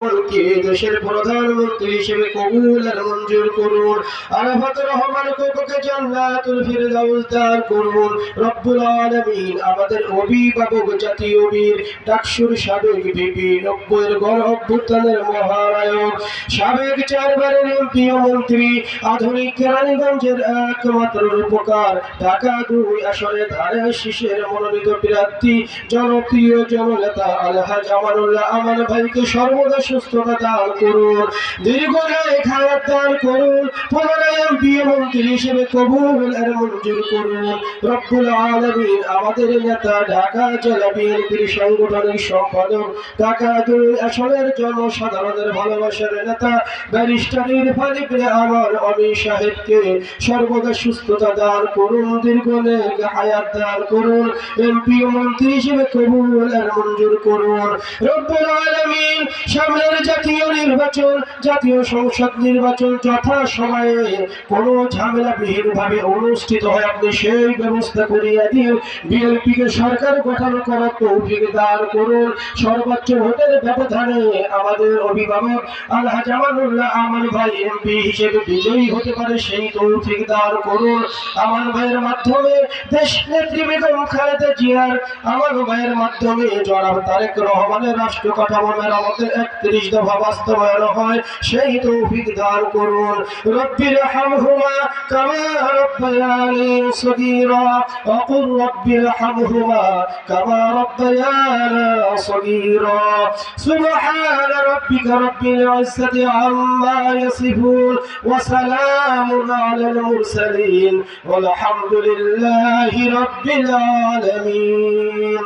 কে দেশের প্রধানমন্ত্রী হিসেবে কবুল আর মঞ্জুর করুন। আরাফাত রহমান কোকোকে জান্নাতুল ফিরদাউস দান করুন। রব্বুল আলামিন আমাদের অভিভাবক জাতীয় বীর ডাকসুর সাবেক ভিপি 90-এর গণ অভ্যুত্থানের মহানায়ক সাবেক 4বারের এমপি মন্ত্রী আধুনিক কেরানীগঞ্জের একমাত্র রূপকার ঢাকা 2 আসনে ধারে শীষের মনোনীত প্রার্থী জনপ্রিয় জননেতা আলহাজ আমানুল্লাহ আমান ভাইকে সর্বদা সুস্থতা দান করুন, দীর্ঘায়ু হায়াত দান করুন, পুনরায় এমপি মন্ত্রী হিসেবে কবুল আর মঞ্জুর করুন। রব্বুল আলামিন আমাদের নেতা ঢাকা জেলা বিএনপির সাংগঠনিক সম্পাদক ঢাকা 2 আসনের জনসাধারণের ভালোবাসার নেতা ব্যারিস্টার ইরফান ইবনে আমার অমি সাহেবকে সর্বদা সুস্থতা দান করুন, দীর্ঘায়ু হায়াত দান করুন, এমপি মন্ত্রী হিসেবে কবুল আর মঞ্জুর করুন। রব্বুল আলামিন সামনের জাতীয় নির্বাচন, জাতীয় সংসদ নির্বাচন যথা সময়ে কোনো ঝামেলাবিহীন ভাবে অনুষ্ঠিত হয় আপনি সেই ব্যবস্থা করিয়া দিন। বিএনপিকে সরকার গঠন করার তৌফিক দান করুন। সর্বোচ্চ ভোটের ব্যবধানে আমাদের অভিভাবক আলহাজ আমানুল্লাহ আমান ভাই এমপি হিসেবে বিজয়ী হতে পারে সেই তৌফিক দান করুন। আমান ভাইয়ের মাধ্যমে দেশ নেত্রী বেগম খালেদা জিয়ার, আমান ভাইয়ের মাধ্যমে জনাব তারেক রহমানের রাষ্ট্র কাঠামো মেরামতের 31 দফা বাস্তবায়ন হয় সেই তৌফিক দান করুন। রব্বির হামহুমা কামা রব্বায়ানি সগীরা ওয়া কুর রব্বির হামহুমা কামা রব্বায়ানা সগীরা। সুবহানা রাব্বিকা রব্বিল ইজ্জাতি আম্মা ইয়াসিফুন ওয়া সালামুন আলাল মুরসালিন ওয়াল হামদুলিল্লাহি রাব্বিল আলামিন।